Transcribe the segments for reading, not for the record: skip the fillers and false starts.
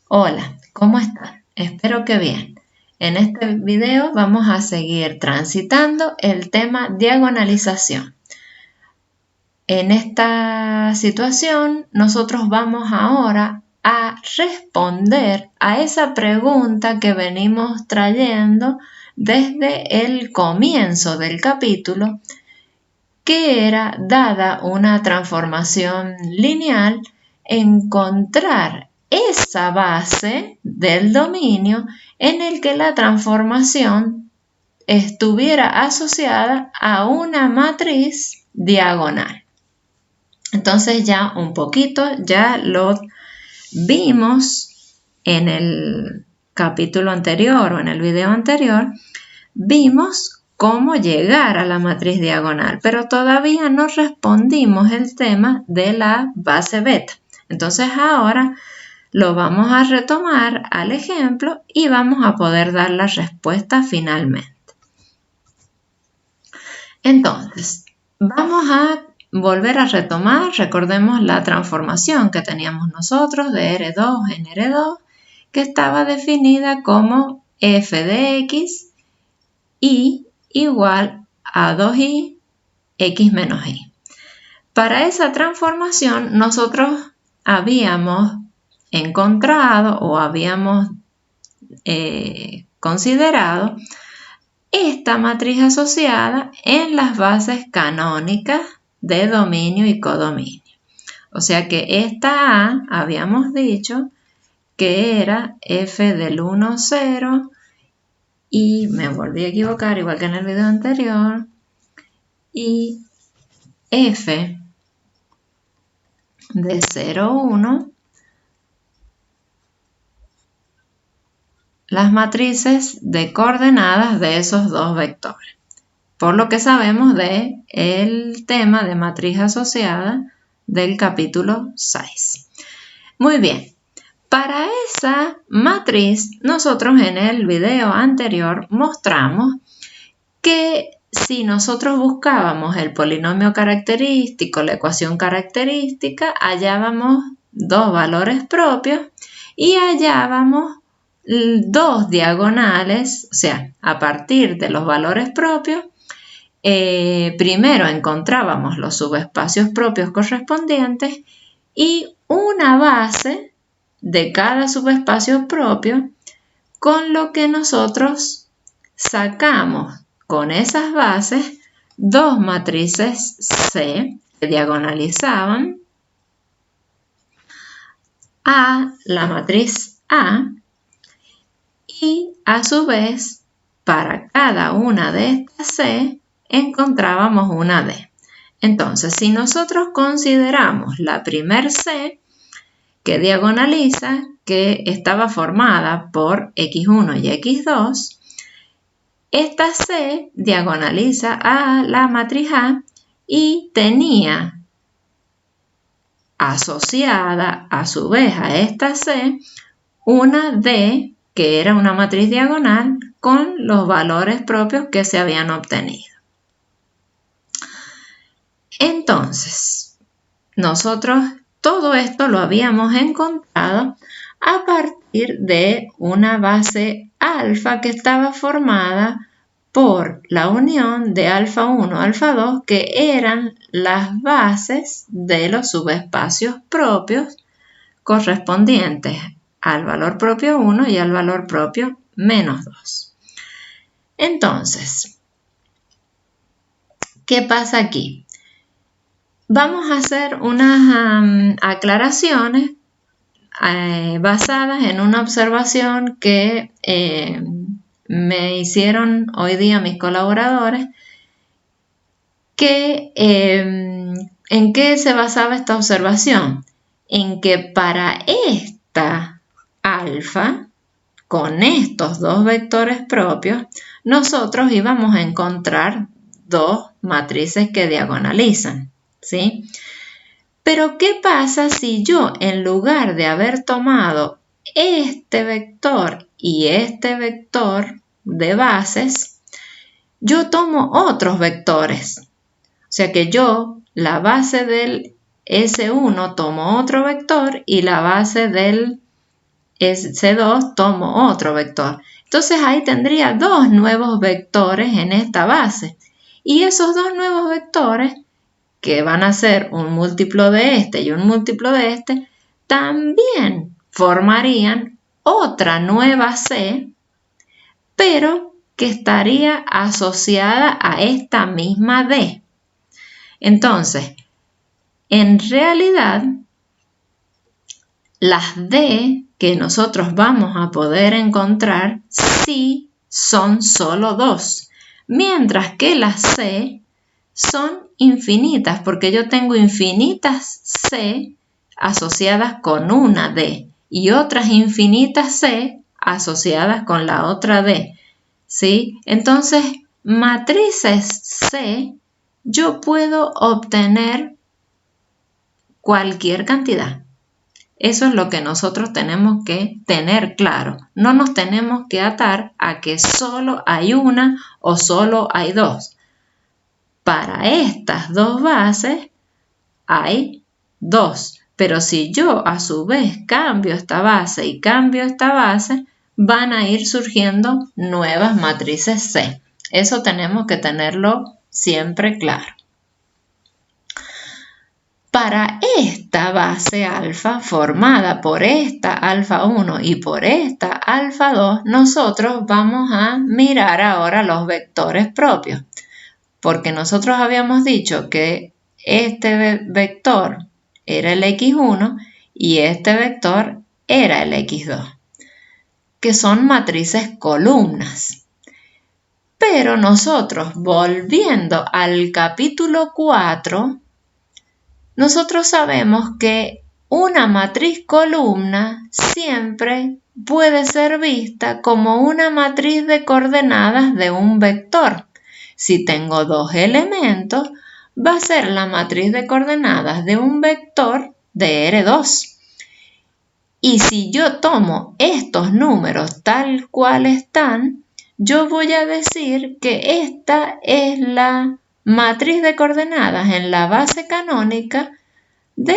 Hola, ¿cómo están? Espero que bien. En este video vamos a seguir transitando el tema diagonalización. En esta situación, nosotros vamos ahora a responder a esa pregunta que venimos trayendo desde el comienzo del capítulo, que era, dada una transformación lineal, encontrar esa base del dominio en el que la transformación estuviera asociada a una matriz diagonal. Entonces ya un poquito, ya lo vimos en el capítulo anterior o en el video anterior, vimos cómo llegar a la matriz diagonal, pero todavía no respondimos el tema de la base beta. Entonces ahora lo vamos a retomar al ejemplo y vamos a poder dar la respuesta finalmente. Entonces, vamos a volver a retomar, recordemos la transformación que teníamos nosotros de R2 en R2, que estaba definida como f de x y igual a 2i x menos y. Para esa transformación nosotros habíamos encontrado o habíamos considerado esta matriz asociada en las bases canónicas de dominio y codominio. O sea que esta A habíamos dicho que era f del 1, 0, y me volví a equivocar igual que en el video anterior, y f de 0, 1, las matrices de coordenadas de esos dos vectores. Por lo que sabemos del tema de matriz asociada del capítulo 6. Muy bien. Para esa matriz, nosotros en el video anterior mostramos que si nosotros buscábamos el polinomio característico, la ecuación característica, hallábamos dos valores propios y hallábamos dos diagonales, o sea, a partir de los valores propios, primero encontrábamos los subespacios propios correspondientes y una base de cada subespacio propio, con lo que nosotros sacamos con esas bases dos matrices C que diagonalizaban a la matriz A y a su vez para cada una de estas C encontrábamos una D. Entonces, si nosotros consideramos la primer C que diagonaliza, que estaba formada por x1 y x2, esta C diagonaliza a la matriz A y tenía asociada a su vez a esta C una D que era una matriz diagonal con los valores propios que se habían obtenido. Entonces, nosotros todo esto lo habíamos encontrado a partir de una base alfa que estaba formada por la unión de alfa 1, alfa 2, que eran las bases de los subespacios propios correspondientes al valor propio 1 y al valor propio menos 2. Entonces, ¿qué pasa aquí? Vamos a hacer unas aclaraciones basadas en una observación que me hicieron hoy día mis colaboradores, que ¿en qué se basaba esta observación? En que para esta alfa, con estos dos vectores propios, nosotros íbamos a encontrar dos matrices que diagonalizan, ¿sí? Pero ¿qué pasa si yo, en lugar de haber tomado este vector y este vector de bases, yo tomo otros vectores? O sea que yo, la base del S1, tomo otro vector y la base del C2 tomo otro vector. Entonces ahí tendría dos nuevos vectores en esta base. Y esos dos nuevos vectores, que van a ser un múltiplo de este y un múltiplo de este, también formarían otra nueva C, pero que estaría asociada a esta misma D. Entonces, en realidad, las D que nosotros vamos a poder encontrar sí son solo dos, mientras que las C son infinitas, porque yo tengo infinitas C asociadas con una D y otras infinitas C asociadas con la otra D, ¿sí? Entonces, matrices C, yo puedo obtener cualquier cantidad. Eso es lo que nosotros tenemos que tener claro. No nos tenemos que atar a que solo hay una o solo hay dos. Para estas dos bases hay dos, pero si yo a su vez cambio esta base y cambio esta base, van a ir surgiendo nuevas matrices C. Eso tenemos que tenerlo siempre claro. Para esta base alfa formada por esta alfa 1 y por esta alfa 2, nosotros vamos a mirar ahora los vectores propios, porque nosotros habíamos dicho que este vector era el x1 y este vector era el x2, que son matrices columnas. Pero nosotros, volviendo al capítulo 4, nosotros sabemos que una matriz columna siempre puede ser vista como una matriz de coordenadas de un vector. Si tengo dos elementos, va a ser la matriz de coordenadas de un vector de R2. Y si yo tomo estos números tal cual están, yo voy a decir que esta es la matriz de coordenadas en la base canónica de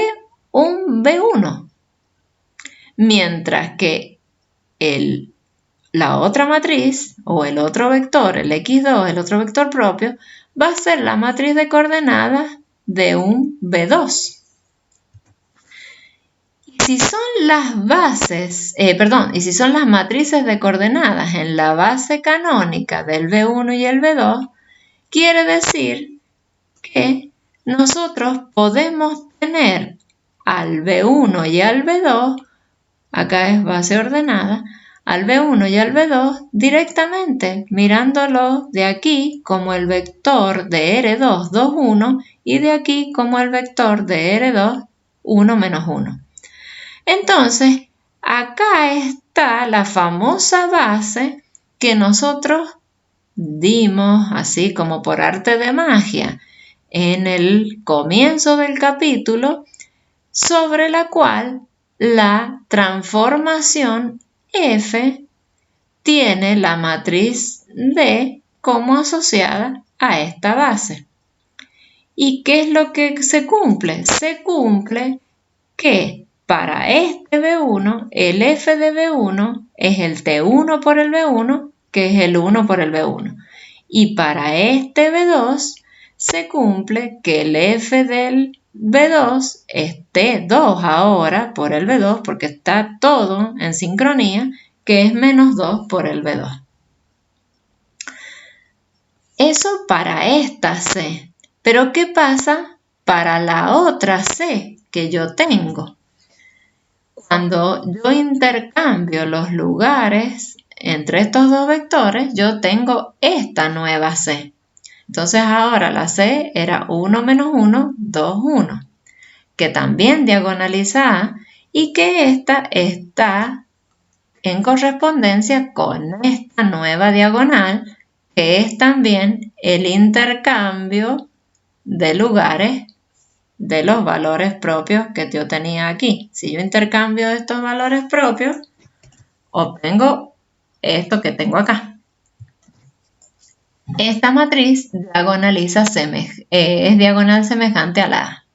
un B1, mientras que la otra matriz o el otro vector, el x2, el otro vector propio, va a ser la matriz de coordenadas de un B2. Y si son las bases, y si son las matrices de coordenadas en la base canónica del B1 y el B2, quiere decir que nosotros podemos tener al B1 y al B2, acá es base ordenada, al B1 y al B2 directamente mirándolo de aquí como el vector de R2, 2, 1 y de aquí como el vector de R2, 1, menos 1. Entonces, acá está la famosa base que nosotros dimos así como por arte de magia en el comienzo del capítulo, sobre la cual la transformación F tiene la matriz D como asociada a esta base. ¿Y qué es lo que se cumple? Se cumple que para este B1, el F de B1 es el T1 por el B1, que es el 1 por el B1. Y para este B2 se cumple que el F del B2 es T2 ahora por el B2, porque está todo en sincronía, que es menos 2 por el B2. Eso para esta C. Pero ¿qué pasa para la otra C que yo tengo? Cuando yo intercambio los lugares entre estos dos vectores, yo tengo esta nueva C. Entonces ahora la C era 1 menos 1, 2, 1, que también diagonaliza A y que esta está en correspondencia con esta nueva diagonal, que es también el intercambio de lugares de los valores propios que yo tenía aquí. Si yo intercambio estos valores propios, obtengo esto que tengo acá. Esta matriz diagonaliza es diagonal semejante a la A.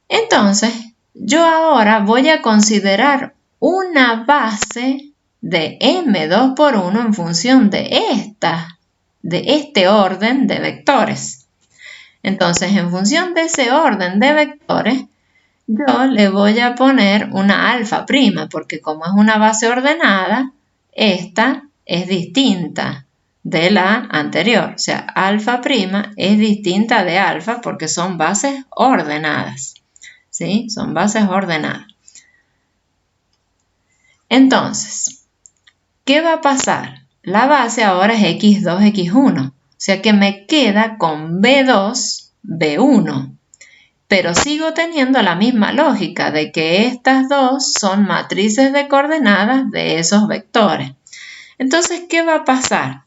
Entonces, yo ahora voy a considerar una base de M2 por 1 en función de este orden de vectores. Entonces, en función de ese orden de vectores, yo le voy a poner una alfa prima, porque como es una base ordenada, esta es distinta de la anterior. O sea, alfa prima es distinta de alfa porque son bases ordenadas. ¿Sí? Son bases ordenadas. Entonces, ¿qué va a pasar? La base ahora es x2, x1. O sea que me queda con b2, b1. Pero sigo teniendo la misma lógica de que estas dos son matrices de coordenadas de esos vectores. Entonces, ¿qué va a pasar?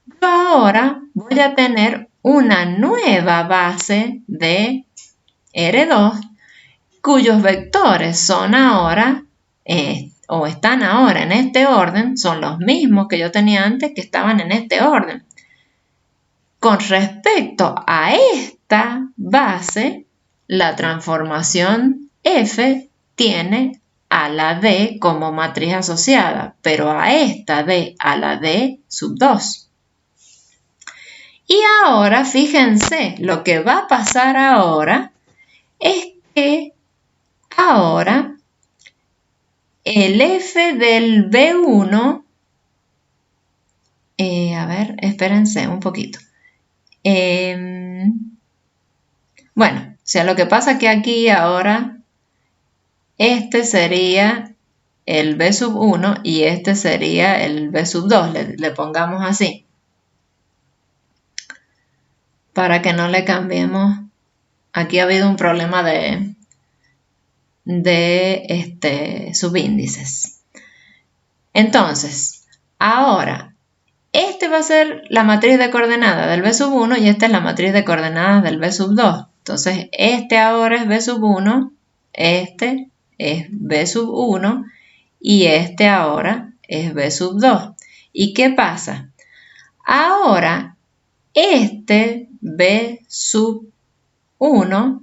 Yo ahora voy a tener una nueva base de R2 cuyos vectores son ahora o están ahora en este orden, son los mismos que yo tenía antes que estaban en este orden. Con respecto a esta base, la transformación F tiene a la D como matriz asociada, pero a esta D a la D sub 2. Y ahora, fíjense, lo que va a pasar ahora es que ahora el F del B1, a ver, espérense un poquito. Bueno, o sea, lo que pasa es que aquí ahora este sería el B sub 1 y este sería el B sub 2, le pongamos así. Para que no le cambiemos. Aquí ha habido un problema de subíndices. Entonces, ahora, este va a ser la matriz de coordenadas del B sub 1 y esta es la matriz de coordenadas del B sub 2. Entonces, este ahora es B sub 1, este es B sub 1 y este ahora es B sub 2. ¿Y qué pasa? Ahora, este B sub 1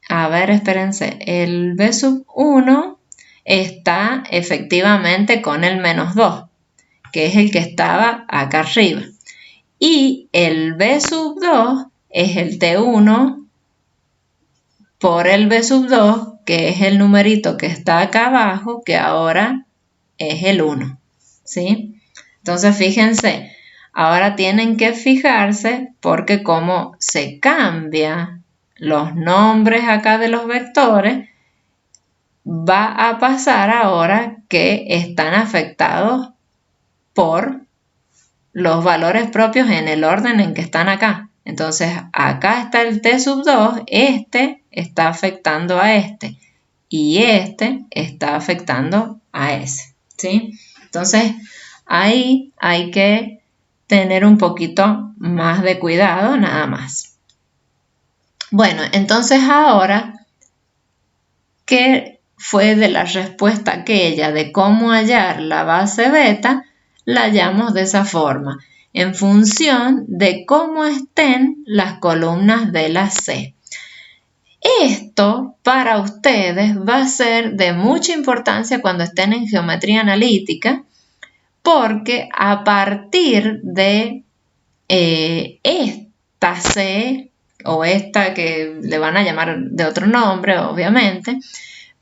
a ver, espérense, el B sub 1 está efectivamente con el menos 2, que es el que estaba acá arriba. Y el B sub 2 es el T1 por el B sub 2, que es el numerito que está acá abajo, que ahora es el 1. ¿Sí? Entonces, fíjense, ahora tienen que fijarse porque como se cambia los nombres acá de los vectores, va a pasar ahora que están afectados por los valores propios en el orden en que están acá. Entonces, acá está el T sub 2, este está afectando a este y este está afectando a ese, ¿sí? Entonces, ahí hay que tener un poquito más de cuidado nada más. Bueno, entonces ahora, ¿qué fue de la respuesta aquella de cómo hallar la base beta? La hallamos de esa forma, en función de cómo estén las columnas de la C. Esto para ustedes va a ser de mucha importancia cuando estén en geometría analítica, porque a partir de esta C, o esta que le van a llamar de otro nombre, obviamente,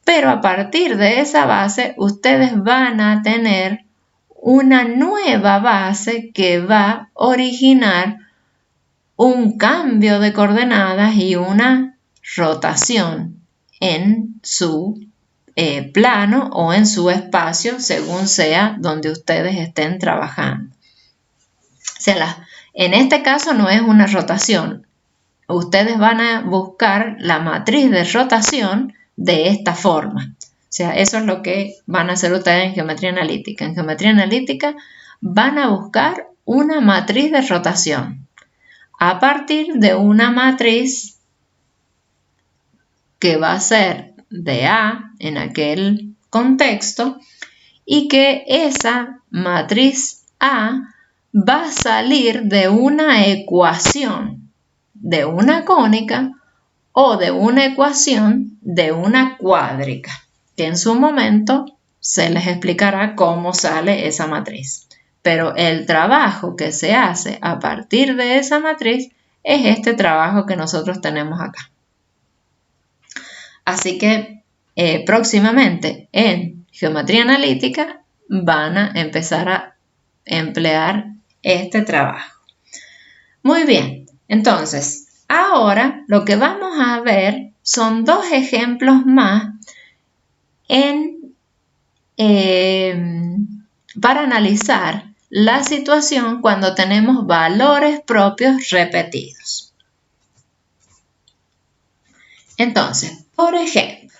pero a partir de esa base ustedes van a tener una nueva base que va a originar un cambio de coordenadas y una rotación en su plano o en su espacio, según sea donde ustedes estén trabajando. O sea, en este caso no es una rotación. Ustedes van a buscar la matriz de rotación de esta forma. O sea, eso es lo que van a hacer ustedes en geometría analítica. En geometría analítica van a buscar una matriz de rotación a partir de una matriz que va a ser de A en aquel contexto y que esa matriz A va a salir de una ecuación de una cónica o de una ecuación de una cuádrica, que en su momento se les explicará cómo sale esa matriz. Pero el trabajo que se hace a partir de esa matriz es este trabajo que nosotros tenemos acá. Así que próximamente en geometría analítica van a empezar a emplear este trabajo. Muy bien, entonces ahora lo que vamos a ver son dos ejemplos más para analizar la situación cuando tenemos valores propios repetidos. Entonces, por ejemplo,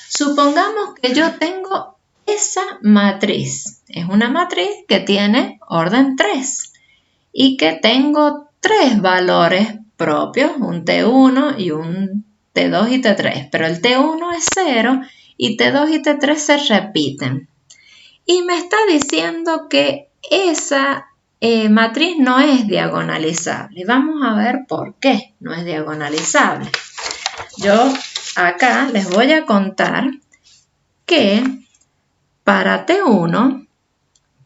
supongamos que yo tengo esa matriz. Es una matriz que tiene orden 3 y que tengo 3 valores propios, un T1 y un T2 y T3, pero el T1 es 0 y T2 y T3 se repiten. Y me está diciendo que esa matriz no es diagonalizable. Vamos a ver por qué no es diagonalizable. Yo acá les voy a contar que para T1,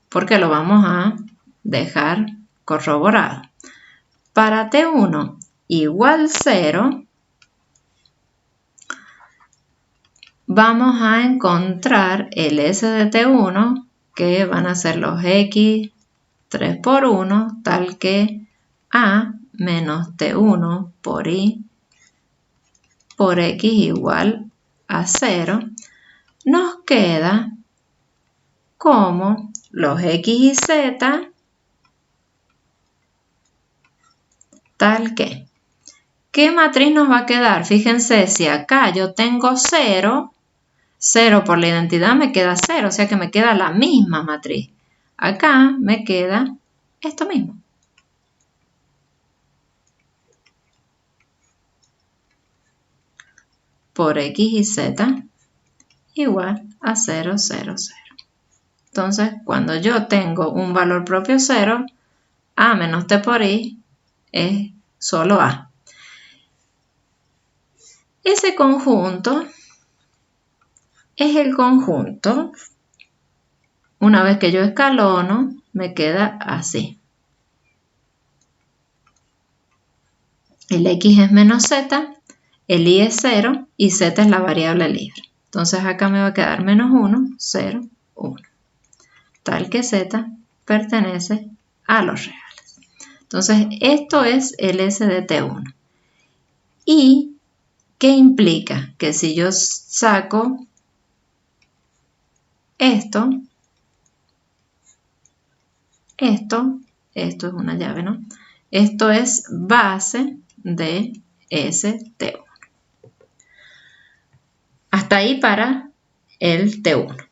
porque lo vamos a dejar corroborado, para T1 igual 0, vamos a encontrar el S de T1, que van a ser los X 3 por 1, tal que A menos T1 por I por X igual a 0, nos queda como los X y Z tal que. ¿Qué matriz nos va a quedar? Fíjense, si acá yo tengo 0, 0 por la identidad me queda 0, o sea que me queda la misma matriz. Acá me queda esto mismo. Por X y Z igual a 0, 0, 0. Entonces, cuando yo tengo un valor propio 0, A menos T por I es solo A. Ese conjunto es el conjunto, una vez que yo escalono, me queda así. El X es menos Z, el Y es 0 y Z es la variable libre. Entonces acá me va a quedar menos 1, 0, 1. Tal que Z pertenece a los reales. Entonces esto es el S de T1. ¿Y qué implica? Que si yo saco esto es una llave, ¿no? Esto es base de ST1. Hasta ahí para el T1.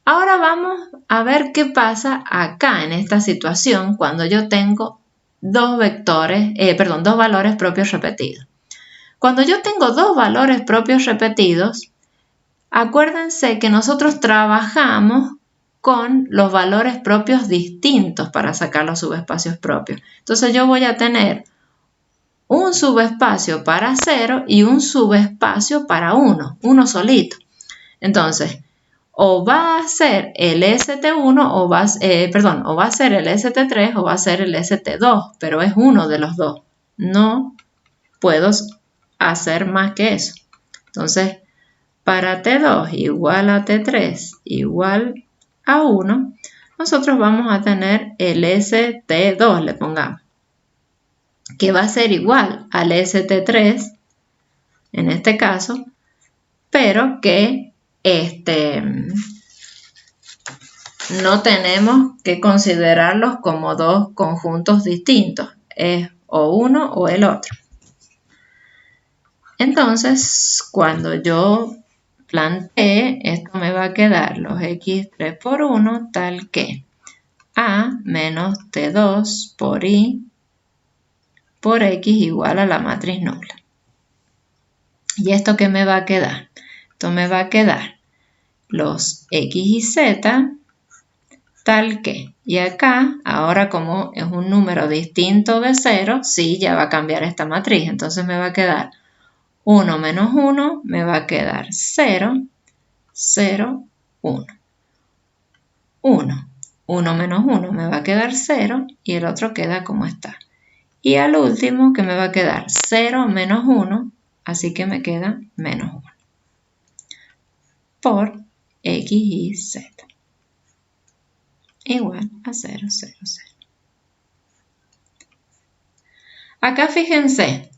Ahora vamos a ver qué pasa acá en esta situación cuando yo tengo dos valores propios repetidos. Cuando yo tengo dos valores propios repetidos, acuérdense que nosotros trabajamos con los valores propios distintos para sacar los subespacios propios. Entonces yo voy a tener un subespacio para 0 y un subespacio para 1, uno solito. Entonces, o va a ser el ST1 o va a ser el ST3 o va a ser el ST2, pero es uno de los dos. No puedo hacer más que eso. Entonces, para T2 igual a T3 igual a 1, nosotros vamos a tener el ST2, le pongamos, que va a ser igual al ST3, en este caso, pero que no tenemos que considerarlos como dos conjuntos distintos, es o uno o el otro. Entonces, cuando yo plantee, esto me va a quedar los X3 por 1 tal que A menos T2 por I por X igual a la matriz nula. ¿Y esto qué me va a quedar? Esto me va a quedar los X y Z tal que. Y acá, ahora como es un número distinto de 0, sí, ya va a cambiar esta matriz. Entonces me va a quedar 1 menos 1 me va a quedar 0, 0, 1. 1. 1 menos 1 me va a quedar 0 y el otro queda como está. Y al último que me va a quedar 0 menos 1, así que me queda menos 1. Por x y z igual a 0, 0, 0. Acá fíjense,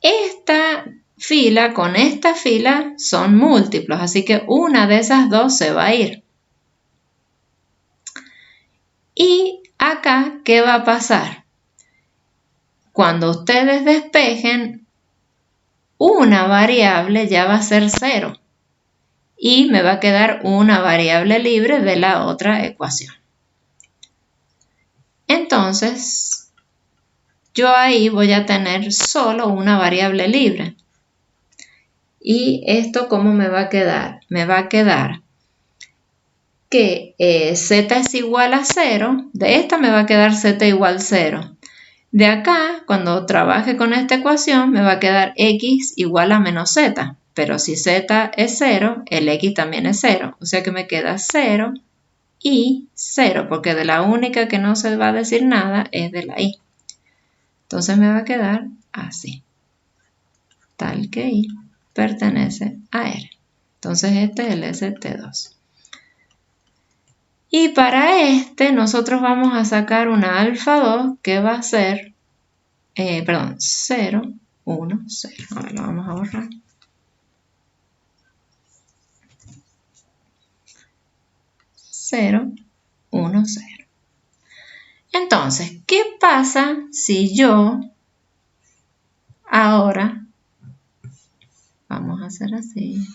esta fila con esta fila son múltiplos, así que una de esas dos se va a ir. Y acá, ¿qué va a pasar? Cuando ustedes despejen, una variable ya va a ser 0 y me va a quedar una variable libre de la otra ecuación. Entonces, yo ahí voy a tener solo una variable libre. ¿Y esto cómo me va a quedar? Me va a quedar que z es igual a 0. De esta me va a quedar z igual a 0. De acá, cuando trabaje con esta ecuación, me va a quedar x igual a menos z. Pero si z es 0, el x también es 0. O sea que me queda 0 y 0, porque de la única que no se va a decir nada es de la y. Entonces me va a quedar así. Tal que y pertenece a R. Entonces este es el ST2. Y para este nosotros vamos a sacar una alfa 2 que va a ser, 0, 1, 0. A ver, lo vamos a borrar. 0, 1, 0. Entonces, ¿qué pasa si yo ahora, vamos a hacer así,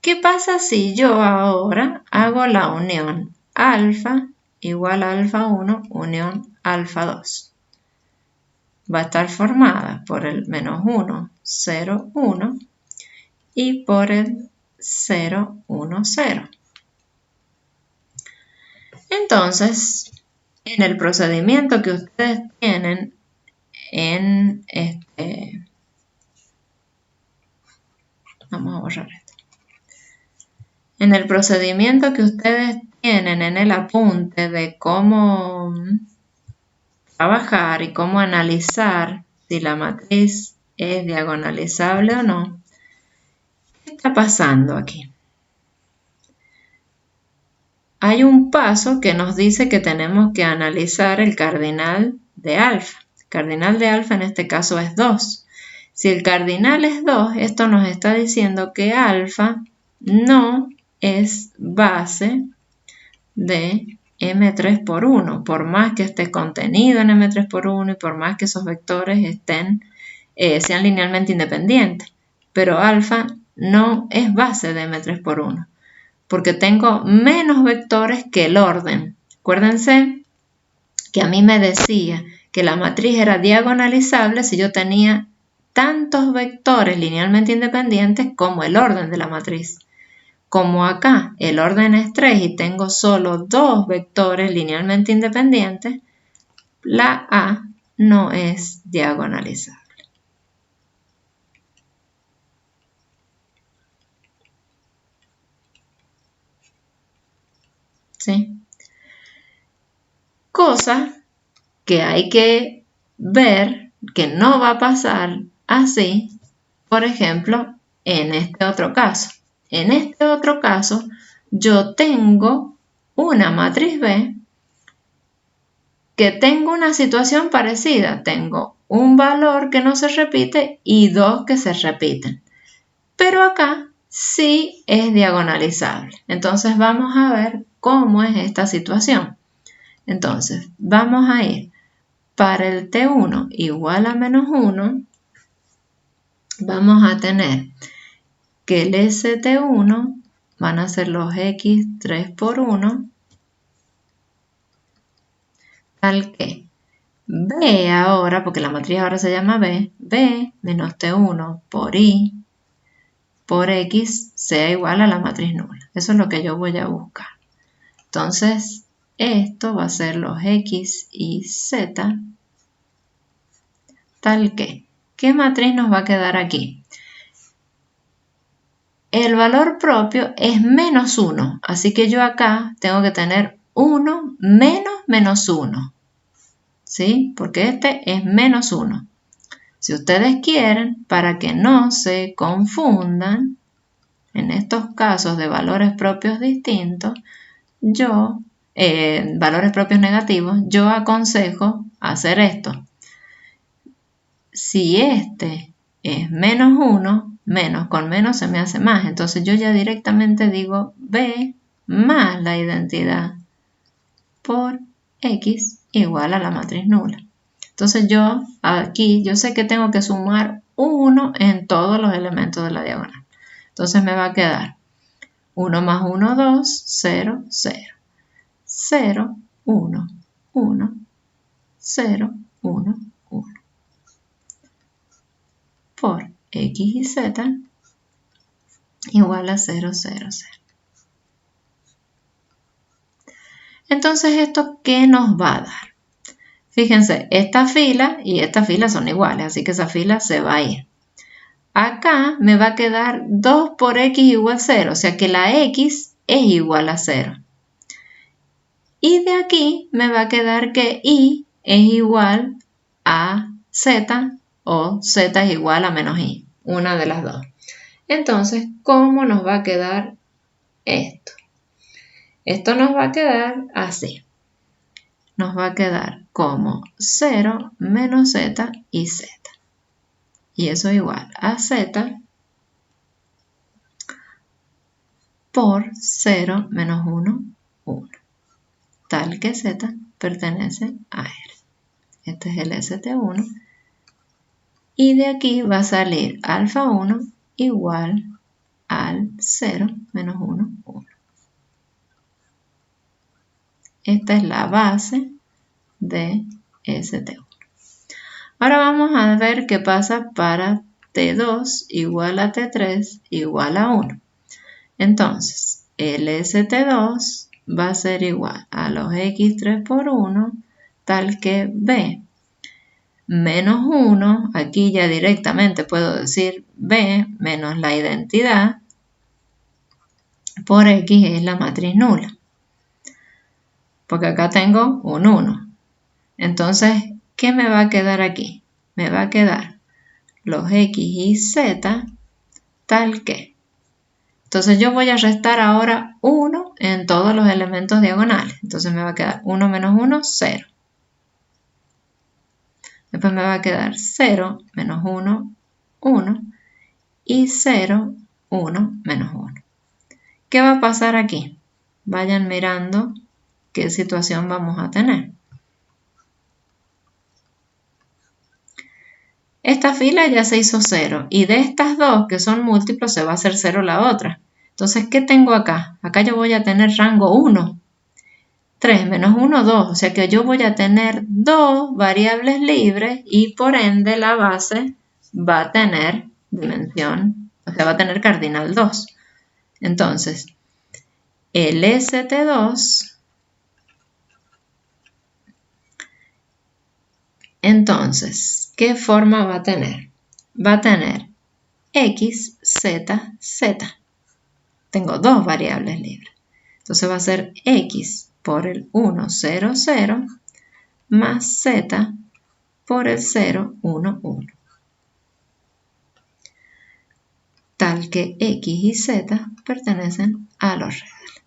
¿qué pasa si yo ahora hago la unión alfa igual a alfa 1 unión alfa 2? Va a estar formada por el menos 1, 0, 1 y por el 0, 1, 0. Entonces, en el procedimiento que ustedes tienen en vamos a borrar esto. En el procedimiento que ustedes tienen en el apunte de cómo trabajar y cómo analizar si la matriz es diagonalizable o no, ¿qué está pasando aquí? Hay un paso que nos dice que tenemos que analizar el cardinal de alfa. El cardinal de alfa en este caso es 2. Si el cardinal es 2, esto nos está diciendo que alfa no es base de M3 por 1, por más que esté contenido en M3 por 1 y por más que esos vectores sean linealmente independientes. Pero alfa no es base de M3 por 1. Porque tengo menos vectores que el orden. Acuérdense que a mí me decía que la matriz era diagonalizable si yo tenía tantos vectores linealmente independientes como el orden de la matriz. Como acá el orden es 3 y tengo solo 2 vectores linealmente independientes, la A no es diagonalizable. ¿Sí? Cosa que hay que ver que no va a pasar así, por ejemplo, en este otro caso. En este otro caso, yo tengo una matriz B que tengo una situación parecida. Tengo un valor que no se repite y 2 que se repiten. Pero acá sí es diagonalizable. Entonces vamos a ver cómo es esta situación. Entonces vamos a ir para el T1 igual a menos 1. Vamos a tener que el ST1 van a ser los X3 por 1, tal que B ahora, porque la matriz ahora se llama B, B menos T1 por I por X sea igual a la matriz nula. Eso es lo que yo voy a buscar. Entonces, esto va a ser los X y Z tal que. ¿Qué matriz nos va a quedar aquí? El valor propio es menos 1, así que yo acá tengo que tener 1 menos menos 1, ¿sí? Porque este es menos 1. Si ustedes quieren, para que no se confundan, en estos casos de valores propios distintos, valores propios negativos, yo aconsejo hacer esto. Si este es menos 1, menos con menos se me hace más. Entonces yo ya directamente digo B más la identidad por X igual a la matriz nula. Entonces yo aquí, yo sé que tengo que sumar 1 en todos los elementos de la diagonal. Entonces me va a quedar 1 más 1, 2, 0, 0. 0, 1, 1, 0, 1, 1. Por X y Z igual a 0, 0, 0. Entonces, ¿esto qué nos va a dar? Fíjense, esta fila y esta fila son iguales, así que esa fila se va a ir. Acá me va a quedar 2 por X igual a 0, o sea que la X es igual a 0. Y de aquí me va a quedar que Y es igual a Z o Z es igual a menos Y, una de las dos. Entonces, ¿cómo nos va a quedar esto? Esto nos va a quedar así. Nos va a quedar como 0 menos Z y Z. Y eso es igual a Z por 0 menos 1, 1. Tal que Z pertenece a R. Este es el ST1. Y de aquí va a salir alfa 1 igual al 0 menos 1, 1. Esta es la base de ST1. Ahora vamos a ver qué pasa para T2 igual a T3 igual a 1. Entonces, el ST2 va a ser igual a los X3 por 1, tal que B menos 1, aquí ya directamente puedo decir B menos la identidad por X es la matriz nula. Porque acá tengo un 1. Entonces, ¿qué me va a quedar aquí? Me va a quedar los X y Z tal que. Entonces yo voy a restar ahora 1 en todos los elementos diagonales. Entonces me va a quedar 1 menos 1, 0. Después me va a quedar 0 menos 1, 1. Y 0, 1 menos 1. ¿Qué va a pasar aquí? Vayan mirando qué situación vamos a tener. Esta fila ya se hizo 0 y de estas dos que son múltiplos se va a hacer 0 la otra. Entonces, ¿qué tengo acá? Acá yo voy a tener rango 1. 3 menos 1, 2. O sea que yo voy a tener dos variables libres y por ende la base va a tener dimensión, o sea, va a tener cardinal 2. Entonces, el ST2... Entonces, ¿qué forma va a tener? Va a tener X, Z, Z. Tengo dos variables libres. Entonces va a ser X por el 1, 0, 0 más Z por el 0, 1, 1. Tal que X y Z pertenecen a los reales.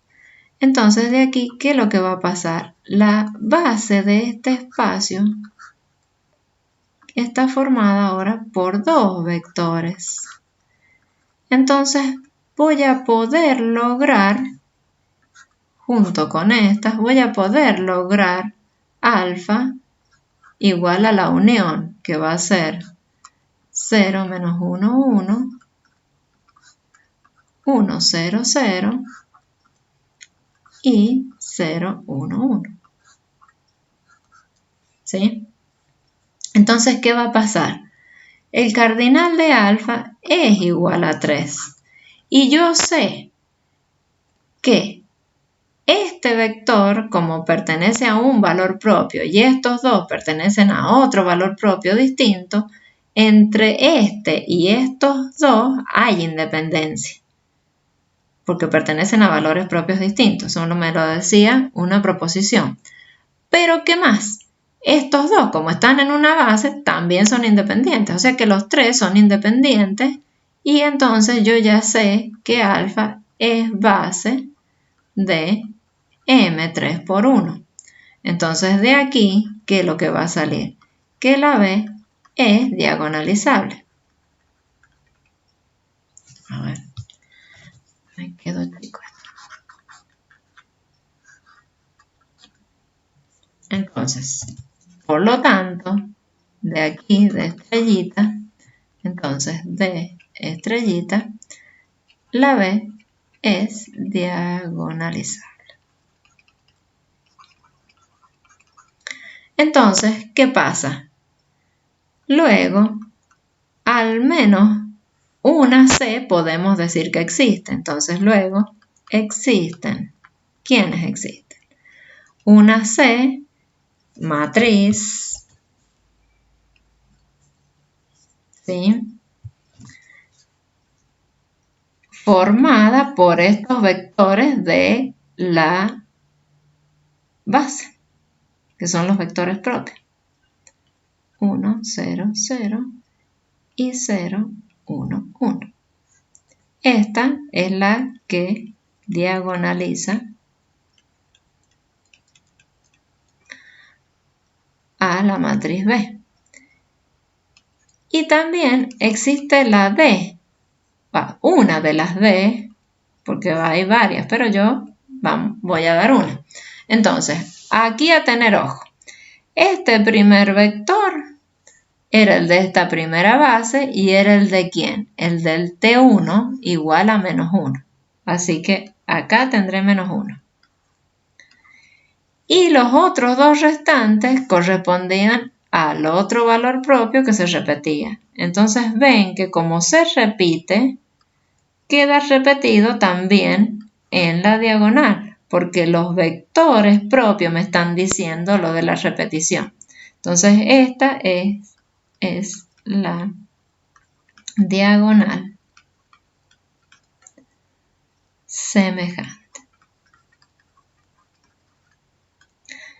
Entonces de aquí, ¿qué es lo que va a pasar? La base de este espacio está formada ahora por dos vectores. Entonces voy a poder lograr, junto con estas, voy a poder lograr alfa igual a la unión, que va a ser 0 menos 1, 1, 1, 0, 0 y 0, 1, 1. ¿Sí? Entonces, ¿qué va a pasar? El cardinal de alfa es igual a 3. Y yo sé que este vector, como pertenece a un valor propio y estos dos pertenecen a otro valor propio distinto, entre este y estos dos hay independencia, porque pertenecen a valores propios distintos. Solo me lo decía una proposición. Pero ¿qué más? Estos dos, como están en una base, también son independientes. O sea que los tres son independientes y entonces yo ya sé que alfa es base de M3 por 1. Entonces de aquí, ¿qué es lo que va a salir? Que la B es diagonalizable. A ver, me quedo chico. Entonces, por lo tanto, de aquí, de estrellita, entonces de estrellita, la B es diagonalizable. Entonces, ¿qué pasa? Luego, al menos una C podemos decir que existe. Entonces, luego, existen. ¿Quiénes existen? Una C, matriz, ¿sí?, formada por estos vectores de la base, que son los vectores propios. 1, 0, 0 y 0, 1, 1. Esta es la que diagonaliza a la matriz B. Y también existe la D, una de las D, porque hay varias, pero yo voy a dar una. Entonces, aquí a tener ojo. Este primer vector era el de esta primera base y era el de ¿quién? El del T1 igual a menos 1. Así que acá tendré menos 1. Y los otros dos restantes correspondían al otro valor propio que se repetía. Entonces ven que como se repite, queda repetido también en la diagonal, porque los vectores propios me están diciendo lo de la repetición. Entonces esta es la diagonal semejante.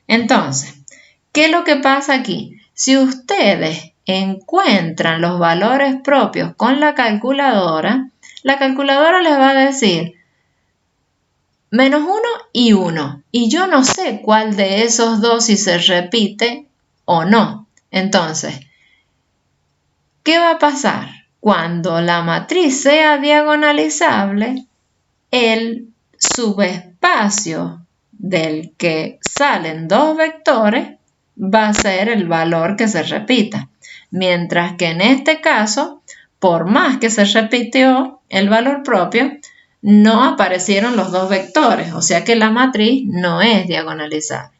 Entonces, ¿qué es lo que pasa aquí? Si ustedes encuentran los valores propios con la calculadora les va a decir menos 1 y 1. Y yo no sé cuál de esos dos si se repite o no. Entonces, ¿qué va a pasar? Cuando la matriz sea diagonalizable, el subespacio del que salen dos vectores va a ser el valor que se repita. Mientras que en este caso, por más que se repitió el valor propio, no aparecieron los dos vectores, o sea que la matriz no es diagonalizable.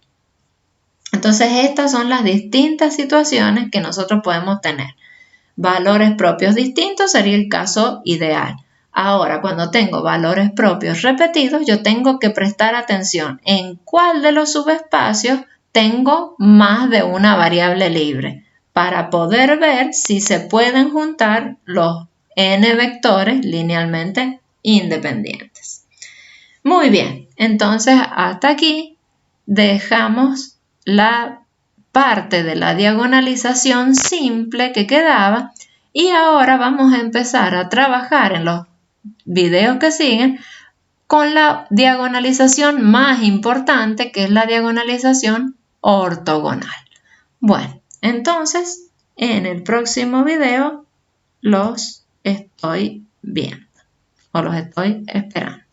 Entonces, estas son las distintas situaciones que nosotros podemos tener. Valores propios distintos sería el caso ideal. Ahora, cuando tengo valores propios repetidos, yo tengo que prestar atención en cuál de los subespacios tengo más de una variable libre para poder ver si se pueden juntar los n vectores linealmente independientes. Muy bien, entonces hasta aquí dejamos la parte de la diagonalización simple que quedaba y ahora vamos a empezar a trabajar en los videos que siguen con la diagonalización más importante, que es la diagonalización ortogonal. Bueno, entonces en el próximo video los estoy viendo o los estoy esperando.